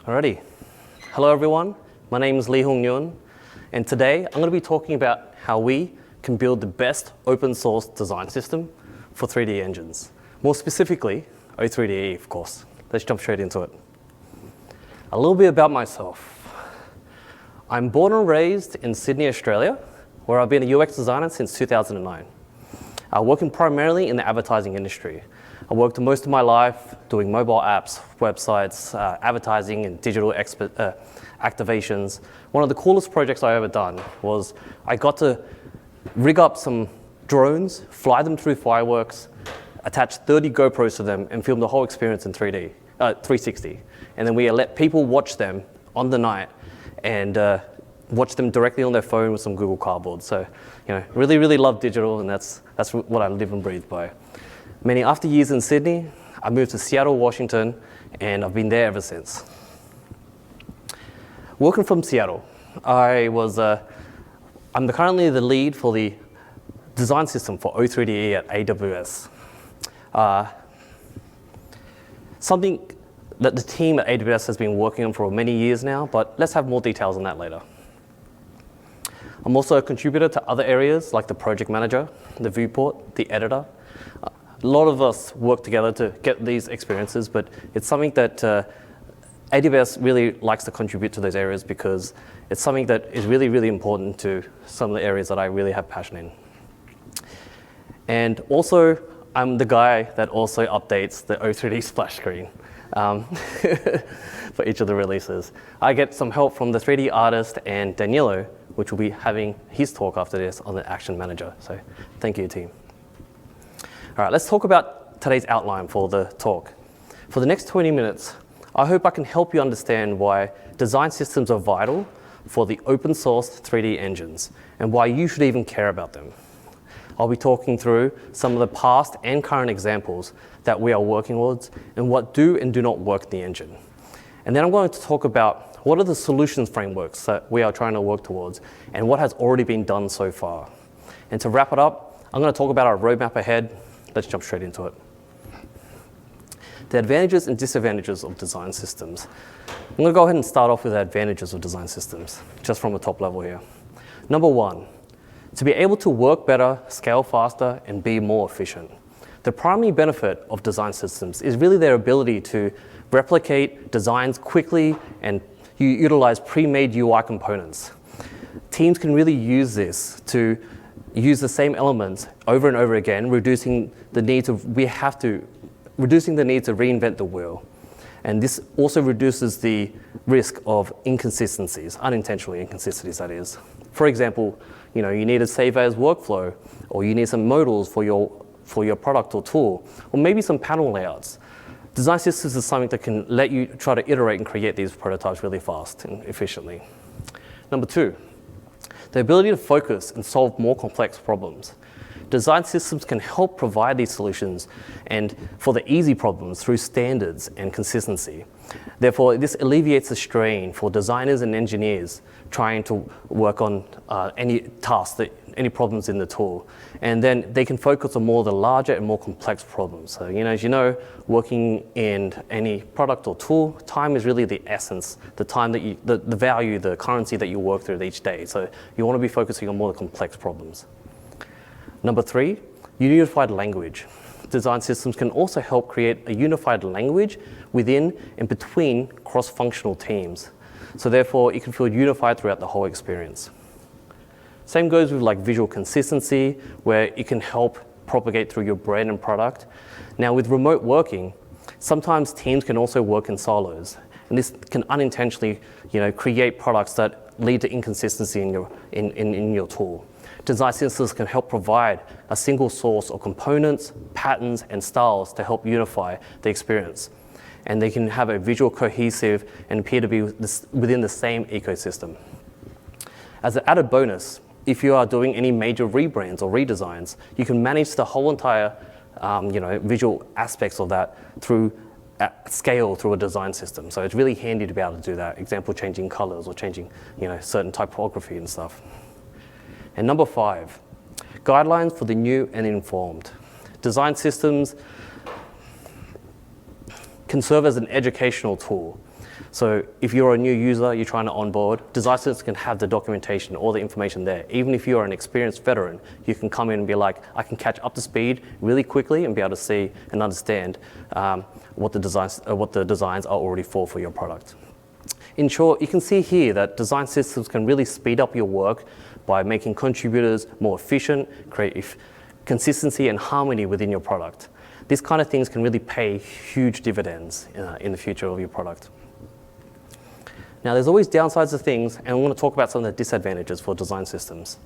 Alrighty. Hello everyone, my name is Lee Hung Nguyen, and today I'm going to be talking about how we can build the best open source design system for 3D engines. More specifically, O3DE, of course. Let's jump straight into it. A little bit about myself. I'm born and raised in Sydney, Australia, where I've been a UX designer since 2009. Working primarily in the advertising industry. I worked most of my life doing mobile apps, websites, advertising and digital activations. One of the coolest projects I ever done was I got to rig up some drones, fly them through fireworks, attach 30 GoPros to them and film the whole experience in 360. And then we let people watch them on the night and watch them directly on their phone with some Google Cardboard. So, really, really love digital, and that's what I live and breathe by. After years in Sydney, I moved to Seattle, Washington, and I've been there ever since. Working from Seattle, I'm currently the lead for the design system for O3DE at AWS. Something that the team at AWS has been working on for many years now, but let's have more details on that later. I'm also a contributor to other areas like the project manager, the viewport, the editor. A lot of us work together to get these experiences, but it's something that AWS really likes to contribute to those areas because it's something that is really, really important to some of the areas that I really have passion in. And also, I'm the guy that also updates the O3D splash screen for each of the releases. I get some help from the 3D artist and Danilo, which will be having his talk after this on the Action Manager. So thank you, team. All right, let's talk about today's outline for the talk. For the next 20 minutes, I hope I can help you understand why design systems are vital for the open source 3D engines and why you should even care about them. I'll be talking through some of the past and current examples that we are working towards and what do and do not work in the engine. And then I'm going to talk about what are the solutions frameworks that we are trying to work towards and what has already been done so far. And to wrap it up, I'm going to talk about our roadmap ahead. Let's jump straight into it. The advantages and disadvantages of design systems. I'm going to go ahead and start off with the advantages of design systems, just from the top level here. Number one, to be able to work better, scale faster, and be more efficient. The primary benefit of design systems is really their ability to replicate designs quickly and utilize pre-made UI components. Teams can really use this to use the same elements over and over again, reducing the need to reinvent the wheel. And this also reduces the risk of inconsistencies, unintentional inconsistencies that is. For example, you need a save as workflow, or you need some modals for your product or tool, or maybe some panel layouts. Design systems is something that can let you try to iterate and create these prototypes really fast and efficiently. Number two, the ability to focus and solve more complex problems. Design systems can help provide these solutions and for the easy problems through standards and consistency. Therefore, this alleviates the strain for designers and engineers trying to work on any tasks, any problems in the tool. And then they can focus on more the larger and more complex problems. So, as you know, working in any product or tool, time is really the essence, the time that the value, the currency that you work through each day. So you want to be focusing on more the complex problems. Number three, unified language. Design systems can also help create a unified language within and between cross-functional teams. So therefore, it can feel unified throughout the whole experience. Same goes with visual consistency, where it can help propagate through your brand and product. Now with remote working, sometimes teams can also work in silos. And this can unintentionally create products that lead to inconsistency in your tool. Design systems can help provide a single source of components, patterns, and styles to help unify the experience. And they can have a visual cohesive and appear to be within the same ecosystem. As an added bonus, if you are doing any major rebrands or redesigns, you can manage the whole entire visual aspects of that through scale through a design system. So it's really handy to be able to do that. Example, changing colors or changing certain typography and stuff. And number five, guidelines for the new and informed. Design systems can serve as an educational tool. So if you're a new user, you're trying to onboard, design systems can have the documentation, all the information there. Even if you're an experienced veteran, you can come in and be like, I can catch up to speed really quickly and be able to see and understand what the designs are already for your product. In short, you can see here that design systems can really speed up your work by making contributors more efficient, create consistency and harmony within your product. These kind of things can really pay huge dividends in the future of your product. Now, there's always downsides to things, and I want to talk about some of the disadvantages for design systems.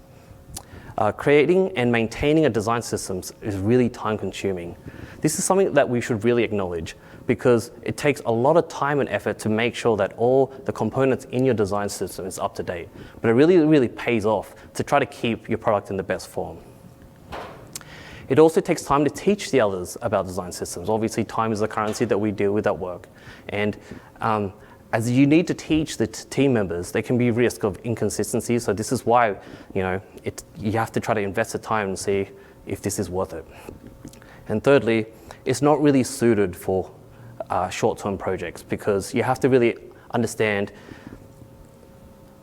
Creating and maintaining a design system is really time-consuming. This is something that we should really acknowledge because it takes a lot of time and effort to make sure that all the components in your design system is up to date. But it really, really pays off to try to keep your product in the best form. It also takes time to teach the others about design systems. Obviously, time is the currency that we deal with at work. And as you need to teach the team members, there can be risk of inconsistency. So this is why you have to try to invest the time and see if this is worth it. And thirdly, it's not really suited for short-term projects because you have to really understand,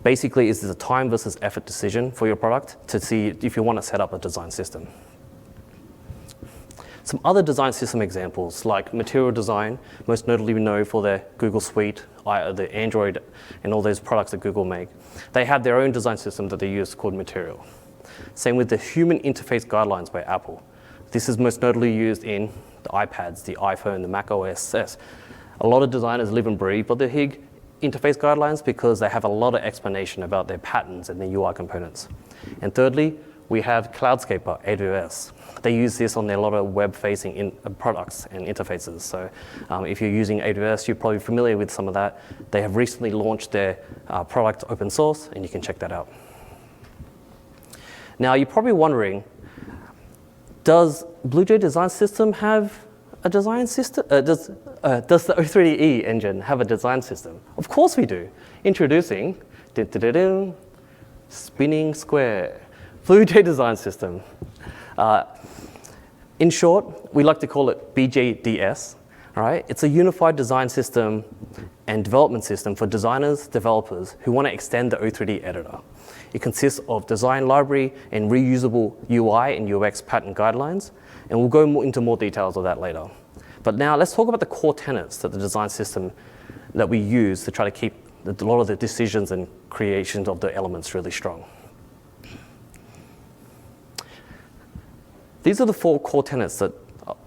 basically, is this a time versus effort decision for your product to see if you want to set up a design system. Some other design system examples, like Material Design, most notably known for their Google Suite, the Android, and all those products that Google make. They have their own design system that they use called Material. Same with the Human Interface Guidelines by Apple. This is most notably used in the iPads, the iPhone, the Mac OS X. A lot of designers live and breathe by the HIG interface guidelines because they have a lot of explanation about their patterns and their UI components. And thirdly, we have Cloudscape by AWS. They use this on a lot of web-facing products and interfaces. So if you're using AWS, you're probably familiar with some of that. They have recently launched their product open source, and you can check that out. Now, you're probably wondering, does BlueJay Design System have a design system? Does the O3DE engine have a design system? Of course we do. Introducing, spinning square, BlueJay Design System. In short, we like to call it BJDS. All right? It's a unified design system and development system for designers, developers who want to extend the O3D editor. It consists of design library and reusable UI and UX pattern guidelines, and we'll go into more details of that later. But now let's talk about the core tenets that the design system that we use to try to keep a lot of the decisions and creations of the elements really strong. These are the 4 core tenets that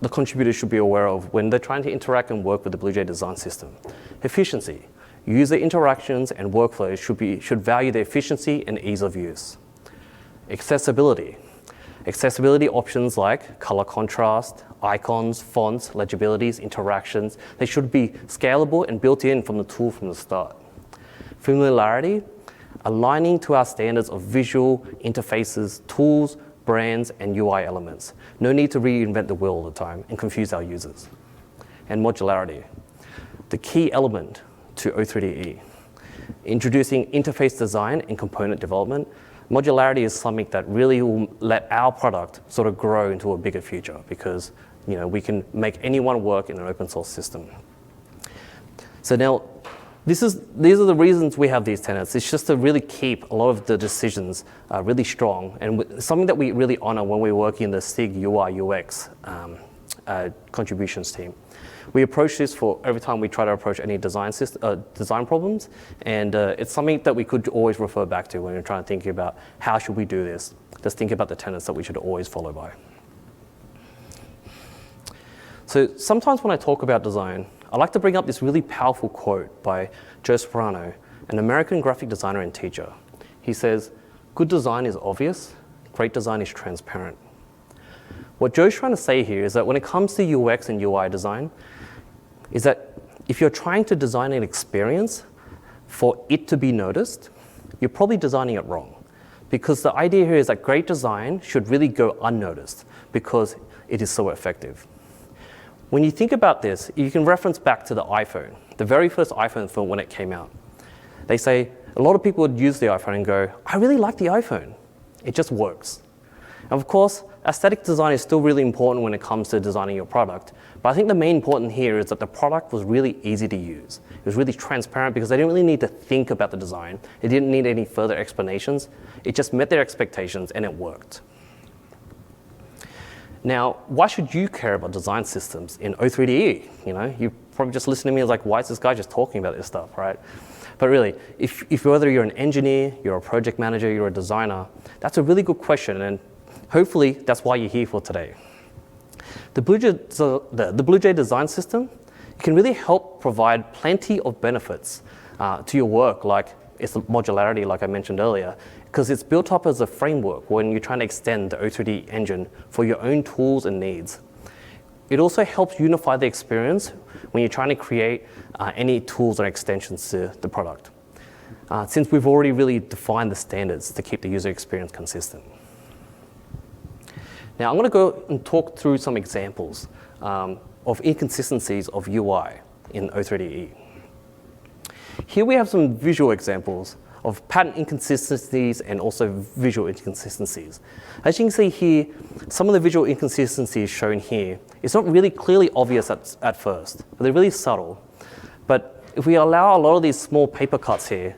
the contributors should be aware of when they're trying to interact and work with the BlueJay Design System. Efficiency. User interactions and workflows should value the efficiency and ease of use. Accessibility. Accessibility options like color contrast, icons, fonts, legibilities, interactions, they should be scalable and built in from the tool from the start. Familiarity. Aligning to our standards of visual interfaces, tools, brands, and UI elements. No need to reinvent the wheel all the time and confuse our users. And modularity, the key element to O3DE. Introducing interface design and component development, modularity is something that really will let our product sort of grow into a bigger future because we can make anyone work in an open source system. So now, these are the reasons we have these tenets. It's just to really keep a lot of the decisions really strong and something that we really honor when we're working in the SIG UI UX contributions team. We approach this for every time we try to approach any design problems, and it's something that we could always refer back to when we're trying to think about how should we do this. Just think about the tenets that we should always follow by. So sometimes when I talk about design, I like to bring up this really powerful quote by Joe Soprano, an American graphic designer and teacher. He says, "Good design is obvious, great design is transparent." What Joe's trying to say here is that when it comes to UX and UI design, is that if you're trying to design an experience for it to be noticed, you're probably designing it wrong. Because the idea here is that great design should really go unnoticed because it is so effective. When you think about this, you can reference back to the iPhone, the very first iPhone phone when it came out. They say, a lot of people would use the iPhone and go, I really like the iPhone. It just works. Of course, aesthetic design is still really important when it comes to designing your product, but I think the main important here is that the product was really easy to use. It was really transparent because they didn't really need to think about the design. It didn't need any further explanations. It just met their expectations and it worked. Now, why should you care about design systems in O3DE? You know, you probably just listen to me as like, why is this guy just talking about this stuff, right? But really, if whether you're an engineer, you're a project manager, you're a designer, that's a really good question, and hopefully that's why you're here for today. The BlueJay Design System can really help provide plenty of benefits to your work, like its modularity, like I mentioned earlier, because it's built up as a framework when you're trying to extend the O3D engine for your own tools and needs. It also helps unify the experience when you're trying to create any tools or extensions to the product, since we've already really defined the standards to keep the user experience consistent. Now, I'm going to go and talk through some examples of inconsistencies of UI in O3DE. Here we have some visual examples of pattern inconsistencies and also visual inconsistencies. As you can see here, some of the visual inconsistencies shown here, it's not really clearly obvious at first, but they're really subtle. But if we allow a lot of these small paper cuts here,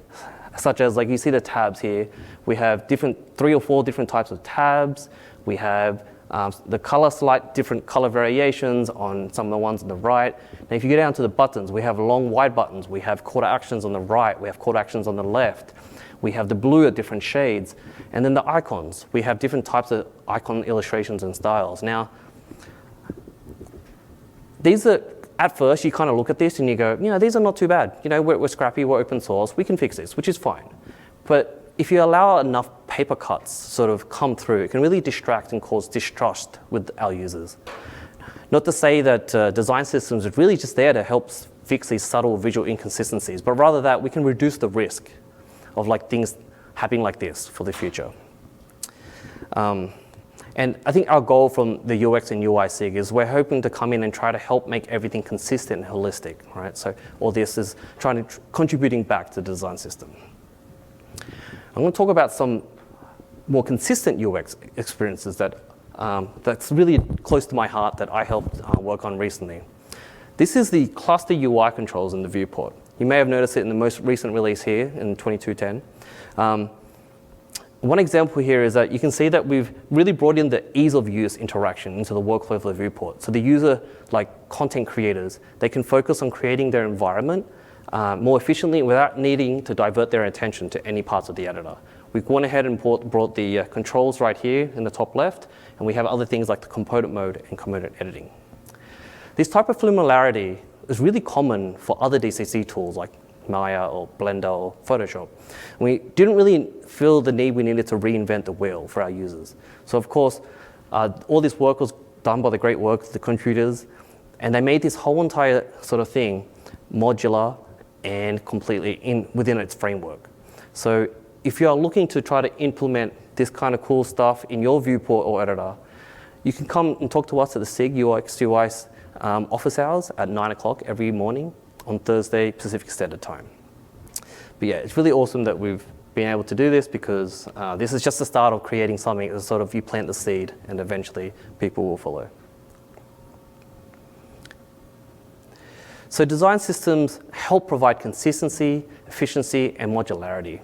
such as like you see the tabs here, we have 3 or 4 different types of tabs. We have the slight different color variations on some of the ones on the right. Now, if you go down to the buttons, we have long wide buttons. We have call to actions on the right. We have call to actions on the left. We have the blue at different shades. And then the icons. We have different types of icon illustrations and styles. Now, these are, at first, you kind of look at this and you go, you know, these are not too bad. You know, we're scrappy, we're open source, we can fix this, which is fine. But if you allow enough paper cuts sort of come through, it can really distract and cause distrust with our users. Not to say that design systems are really just there to help fix these subtle visual inconsistencies, but rather that we can reduce the risk of like things happening like this for the future. And I think our goal from the UX and UI SIG is we're hoping to come in and try to help make everything consistent and holistic, right? So all this is contributing back to the design system. I'm going to talk about some more consistent UX experiences that's really close to my heart that I helped work on recently. This is the cluster UI controls in the viewport. You may have noticed it in the most recent release here in 2210. One example here is that you can see that we've really brought in the ease of use interaction into the workflow of the viewport. So the user, like content creators, they can focus on creating their environment more efficiently without needing to divert their attention to any parts of the editor. We've gone ahead and brought the controls right here in the top left, and we have other things like the component mode and component editing. This type of familiarity is really common for other DCC tools like Maya or Blender or Photoshop. We didn't really feel the need we needed to reinvent the wheel for our users. So of course, all this work was done by the great work of the contributors, and they made this whole entire sort of thing modular and completely within its framework. So if you are looking to try to implement this kind of cool stuff in your viewport or editor, you can come and talk to us at the SIG UX UI office hours at 9 o'clock every morning on Thursday Pacific Standard Time. But yeah, it's really awesome that we've been able to do this because this is just the start of creating something that sort of you plant the seed and eventually people will follow. So design systems help provide consistency, efficiency, and modularity.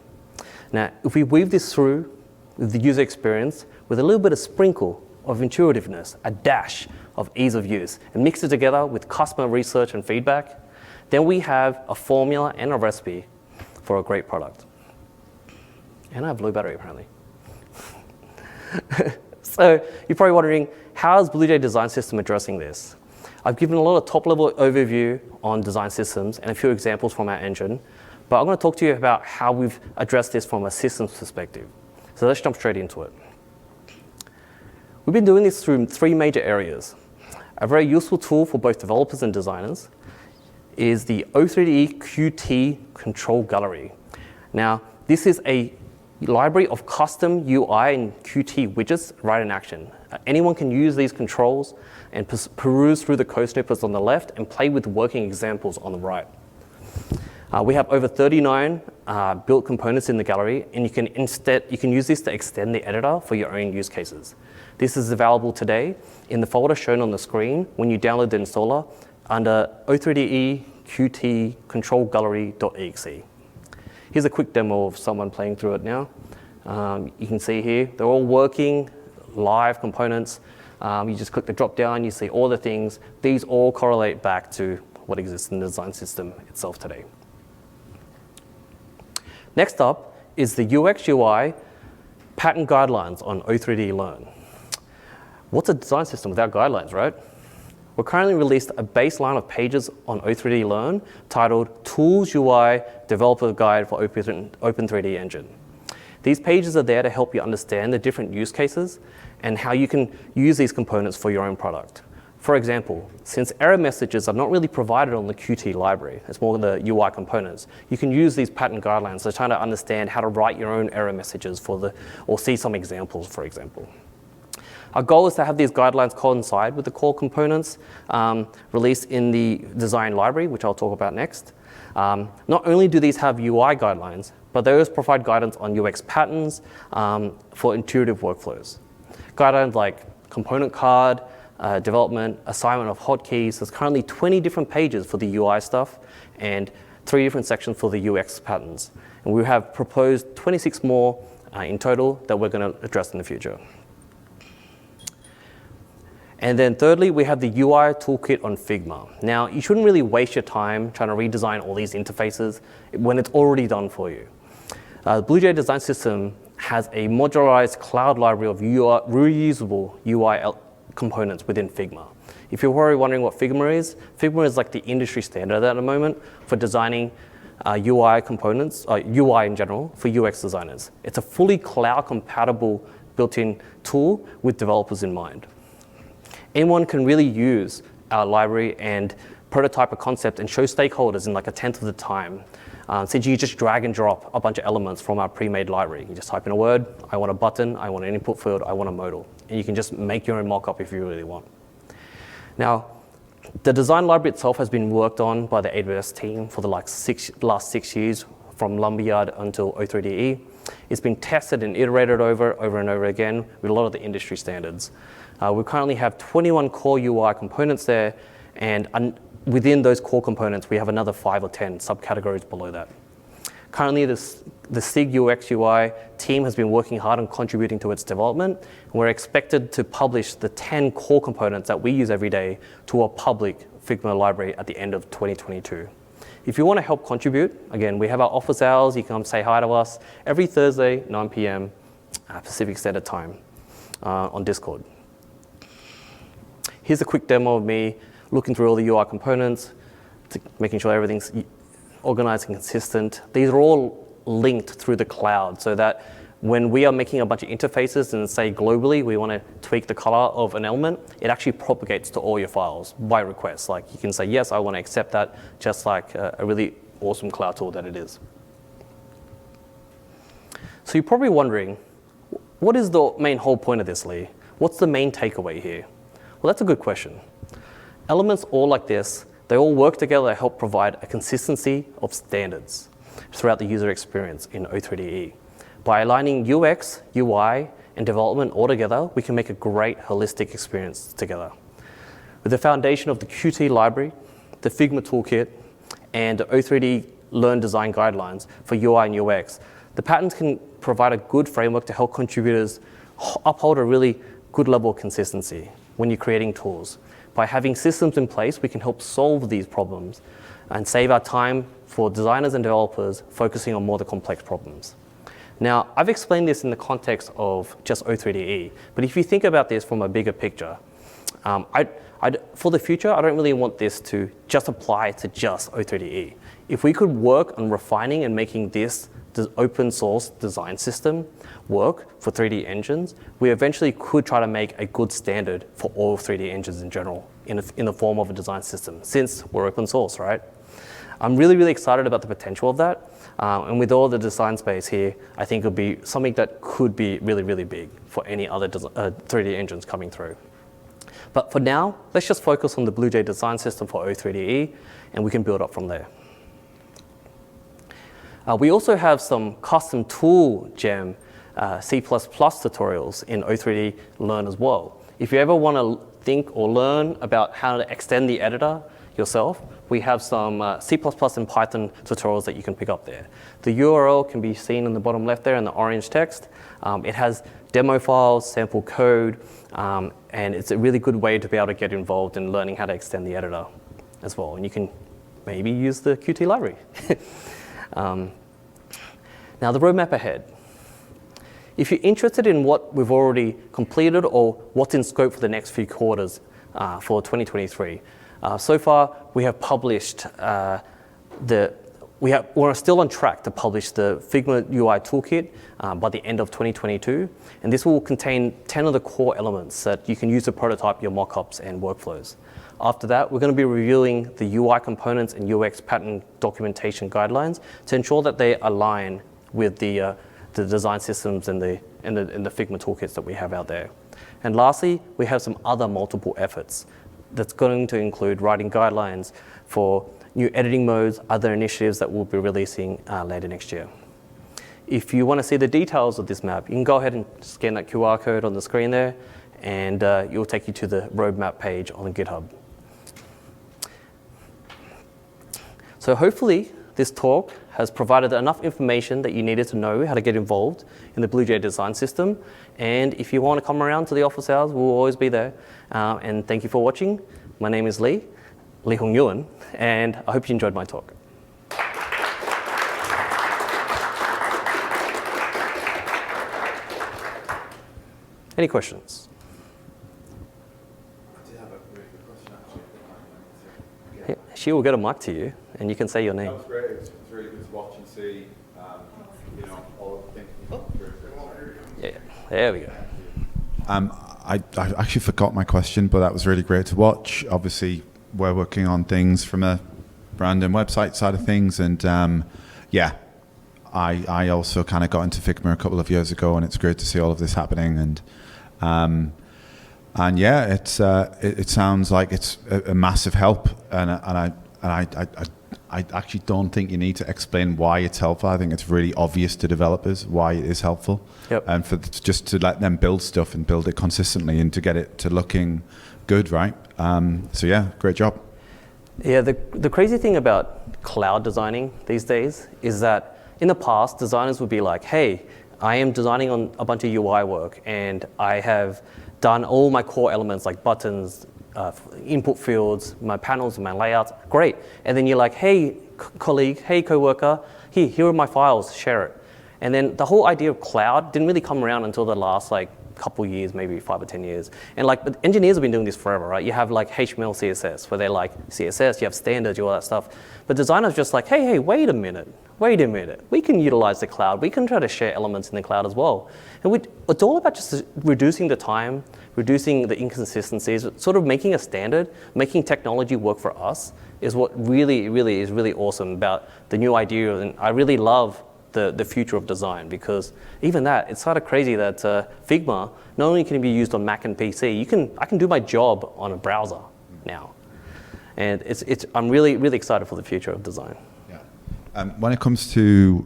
Now, if we weave this through with the user experience with a little bit of sprinkle of intuitiveness, a dash of ease of use, and mix it together with customer research and feedback, then we have a formula and a recipe for a great product. And I have low battery, apparently. So you're probably wondering, how is BlueJay Design System addressing this? I've given a lot of top-level overview on design systems and a few examples from our engine, but I'm going to talk to you about how we've addressed this from a systems perspective. So let's jump straight into it. We've been doing this through 3 major areas. A very useful tool for both developers and designers is the O3DE Qt Control Gallery. Now, this is a library of custom UI and Qt widgets right in action. Anyone can use these controls and peruse through the code snippets on the left and play with working examples on the right. We have over 39 built components in the gallery, and you can use this to extend the editor for your own use cases. This is available today in the folder shown on the screen when you download the installer under o3de qt control gallery.exe. Here's a quick demo of someone playing through it now. You can see here, they're all working, live components. You just click the drop down, you see all the things. These all correlate back to what exists in the design system itself today. Next up is the UX UI pattern guidelines on O3D Learn. What's a design system without guidelines, right? We're currently released a baseline of pages on O3D Learn titled Tools UI Developer Guide for Open3D Engine. These pages are there to help you understand the different use cases and how you can use these components for your own product. For example, since error messages are not really provided on the Qt library, it's more the UI components, you can use these pattern guidelines to try to understand how to write your own error messages or see some examples, for example. Our goal is to have these guidelines coincide with the core components released in the design library, which I'll talk about next. Not only do these have UI guidelines, but they also provide guidance on UX patterns for intuitive workflows. Guidelines like component card, development, assignment of hotkeys. There's currently 20 different pages for the UI stuff and 3 different sections for the UX patterns. And we have proposed 26 more in total that we're going to address in the future. And then thirdly, we have the UI toolkit on Figma. Now, you shouldn't really waste your time trying to redesign all these interfaces when it's already done for you. BlueJay Design System has a modularized cloud library of reusable UI components within Figma. If you're already wondering what Figma is like the industry standard at the moment for designing UI components, UI in general, for UX designers. It's a fully cloud-compatible built-in tool with developers in mind. Anyone can really use our library and prototype a concept and show stakeholders in like 1/10 of the time. Since you just drag and drop a bunch of elements from our pre-made library. You just type in a word, I want a button, I want an input field, I want a modal. And you can just make your own mock-up if you really want. Now, the design library itself has been worked on by the AWS team for the last 6 years, from Lumberyard until O3DE. It's been tested and iterated over and over again with a lot of the industry standards. We currently have 21 core UI components there, and within those core components, we have another 5 or 10 subcategories below that. Currently, the SIG UX UI team has been working hard on contributing to its development. We're expected to publish the 10 core components that we use every day to a public Figma library at the end of 2022. If you want to help contribute, again, we have our office hours. You can come say hi to us every Thursday, 9 p.m. Pacific Standard Time on Discord. Here's a quick demo of me looking through all the UI components, making sure everything's organized and consistent. These are all linked through the cloud so that when we are making a bunch of interfaces and say globally we want to tweak the color of an element, it actually propagates to all your files by request. Like you can say, yes, I want to accept that, just like a really awesome cloud tool that it is. So you're probably wondering, what is the main whole point of this, Lee? What's the main takeaway here? Well, that's a good question. Elements all like this, they all work together to help provide a consistency of standards throughout the user experience in O3DE. By aligning UX, UI, and development all together, we can make a great holistic experience together. With the foundation of the Qt library, the Figma toolkit, and the O3D Learn design guidelines for UI and UX, the patterns can provide a good framework to help contributors uphold a really good level of consistency when you're creating tools. By having systems in place, we can help solve these problems and save our time for designers and developers focusing on more the complex problems. Now, I've explained this in the context of just O3DE, but if you think about this from a bigger picture, for the future, I don't really want this to just apply to just O3DE. If we could work on refining and making this open source design system work for 3D engines, we eventually could try to make a good standard for all 3D engines in general in the form of a design system, since we're open source, right? I'm really, really excited about the potential of that. And with all the design space here, I think it'll be something that could be really, really big for any other 3D engines coming through. But for now, let's just focus on the BlueJay Design System for O3DE, and we can build up from there. We also have some custom tool gem C++ tutorials in O3D Learn as well. If you ever want to think or learn about how to extend the editor yourself, we have some C++ and Python tutorials that you can pick up there. The URL can be seen in the bottom left there in the orange text. It has demo files, sample code, and it's a really good way to be able to get involved in learning how to extend the editor as well. And you can maybe use the Qt library. Now the roadmap ahead. If you're interested in what we've already completed or what's in scope for the next few quarters for 2023, so far we have published we're still on track to publish the Figma UI toolkit by the end of 2022, and this will contain 10 of the core elements that you can use to prototype your mockups and workflows. After that, we're going to be reviewing the UI components and UX pattern documentation guidelines to ensure that they align with the design systems and the Figma toolkits that we have out there. And lastly, we have some other multiple efforts that's going to include writing guidelines for new editing modes, other initiatives that we'll be releasing later next year. If you want to see the details of this map, you can go ahead and scan that QR code on the screen there, and it will take you to the roadmap page on GitHub. So hopefully this talk has provided enough information that you needed to know how to get involved in the BlueJay Design System. And if you want to come around to the office hours, we'll always be there. And thank you for watching. My name is Lee Hung Nguyen, and I hope you enjoyed my talk. Any questions? I did have a really good question, actually. Yeah, she will get a mic to you, and you can say your name. That was great. It was really good to watch and see, all of the things you've gone through. Yeah, there we go. I actually forgot my question, but that was really great to watch. Obviously, we're working on things from a brand and website side of things, and I also kind of got into Figma a couple of years ago, and it's great to see all of this happening. And yeah, it sounds like it's a massive help, and I actually don't think you need to explain why it's helpful. I think it's really obvious to developers why it is helpful. Yep. And just to let them build stuff and build it consistently and to get it to looking good, right? So yeah, great job. Yeah, the crazy thing about cloud designing these days is that in the past, designers would be like, hey, I am designing on a bunch of UI work, and I have done all my core elements like buttons, input fields, my panels, my layouts, great. And then you're like, hey, colleague, hey, coworker, here are my files, share it. And then the whole idea of cloud didn't really come around until the last couple years, maybe 5 or 10 years. And but engineers have been doing this forever, right? You have HTML, CSS, where they're like, CSS, you have standards, you all that stuff. But designers just like, hey, wait a minute. We can utilize the cloud. We can try to share elements in the cloud as well. And it's all about just reducing the time, reducing the inconsistencies, sort of making a standard, making technology work for us is what really is really awesome about the new idea. And I really love the future of design, because even that, it's sort of crazy that Figma, not only can it be used on Mac and PC, I can do my job on a browser now. And I'm really excited for the future of design. Yeah. When it comes to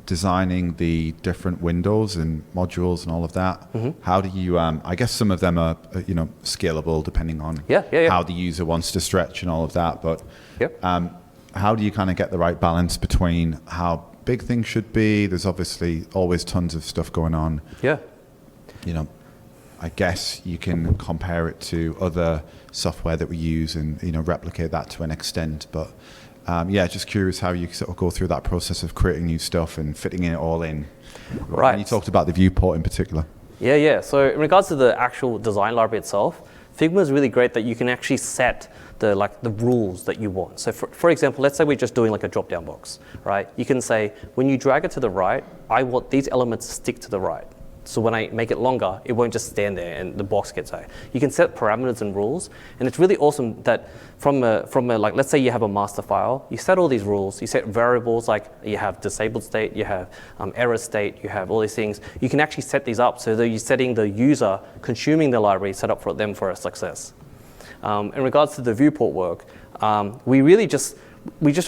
designing the different windows and modules and all of that, how do you, I guess some of them are scalable depending on how the user wants to stretch and all of that, but how do you kind of get the right balance between how big things should be? There's obviously always tons of stuff going on. Yeah. I guess you can compare it to other software that we use and replicate that to an extent, but just curious how you sort of go through that process of creating new stuff and fitting it all in. Right. And you talked about the viewport in particular. Yeah. So in regards to the actual design library itself, Figma is really great that you can actually set the rules that you want. So for example, let's say we're just doing a drop-down box, right? You can say, when you drag it to the right, I want these elements to stick to the right. So when I make it longer, it won't just stand there and the box gets out. You can set parameters and rules, and it's really awesome that from a let's say you have a master file, you set all these rules, you set variables, like you have disabled state, you have error state, you have all these things. You can actually set these up so that you're setting the user consuming the library set up for them for a success. In regards to the viewport work, we just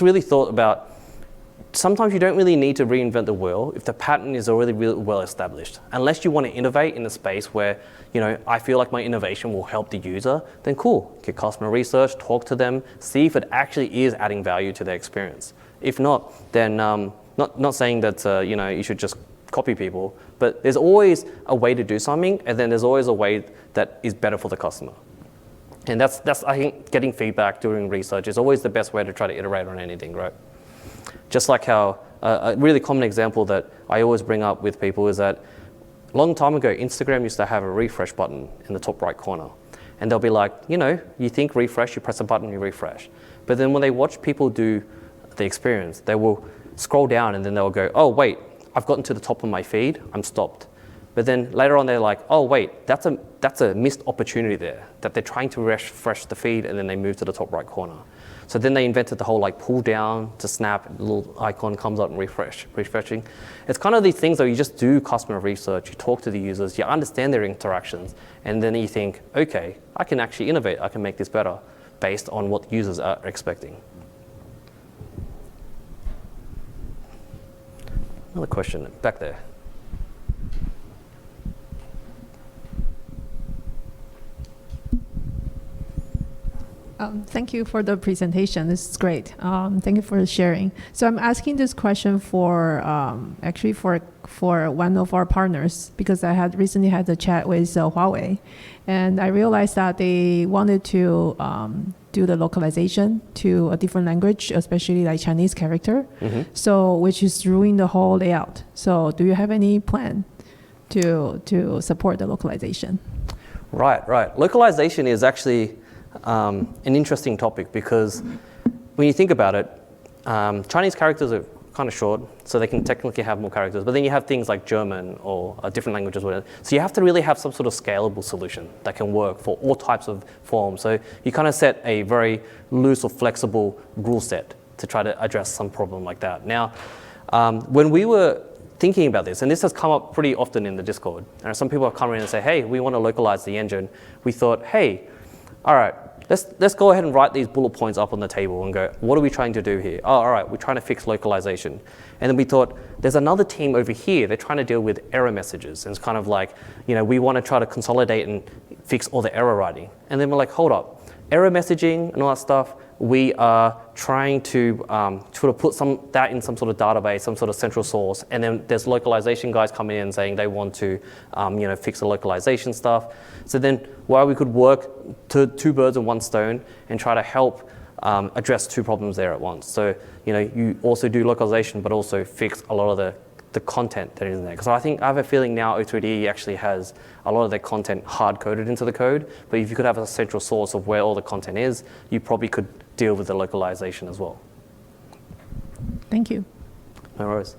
really thought about sometimes you don't really need to reinvent the wheel if the pattern is already really well established. Unless you want to innovate in a space where, I feel like my innovation will help the user, then cool, get customer research, talk to them, see if it actually is adding value to their experience. If not, then not saying that you should just copy people, but there's always a way to do something, and then there's always a way that is better for the customer. And that's I think getting feedback, doing research is always the best way to try to iterate on anything, right? Just like how a really common example that I always bring up with people is that a long time ago, Instagram used to have a refresh button in the top right corner. And they'll be like, you think refresh, you press a button, you refresh. But then when they watch people do the experience, they will scroll down and then they'll go, oh, wait, I've gotten to the top of my feed, I'm stopped. But then later on, they're like, oh, wait, that's a missed opportunity there, that they're trying to refresh the feed and then they move to the top right corner. So then they invented the whole pull down to snap, the little icon comes up and refreshing. It's kind of these things that you just do customer research, you talk to the users, you understand their interactions, and then you think, okay, I can actually innovate, I can make this better based on what users are expecting. Another question back there. Thank you for the presentation. This is great. Thank you for sharing. So I'm asking this question for actually for one of our partners, because I had recently had a chat with Huawei, and I realized that they wanted to do the localization to a different language, especially like Chinese character. Mm-hmm. So which is ruining the whole layout. So do you have any plan to support the localization? Right. Localization is actually an interesting topic, because when you think about it, Chinese characters are kind of short, so they can technically have more characters, but then you have things like German or different languages, whatever. So you have to really have some sort of scalable solution that can work for all types of forms. So you kind of set a very loose or flexible rule set to try to address some problem like that. Now, when we were thinking about this, and this has come up pretty often in the Discord, and some people have come in and say, hey, we want to localize the engine. We thought, hey, all right, let's go ahead and write these bullet points up on the table and go, what are we trying to do here? Oh, all right, we're trying to fix localization. And then we thought, there's another team over here, they're trying to deal with error messages. And it's kind of like, we want to try to consolidate and fix all the error writing. And then we're like, hold up, error messaging and all that stuff, we are trying to sort of put that in some sort of database, some sort of central source. And then there's localization guys coming in saying they want to fix the localization stuff. So then while we could work to two birds with one stone and try to help address two problems there at once. So you also do localization, but also fix a lot of the content that is in there. Because I have a feeling now O3D actually has a lot of their content hard-coded into the code, but if you could have a central source of where all the content is, you probably could deal with the localization as well. Thank you. No worries.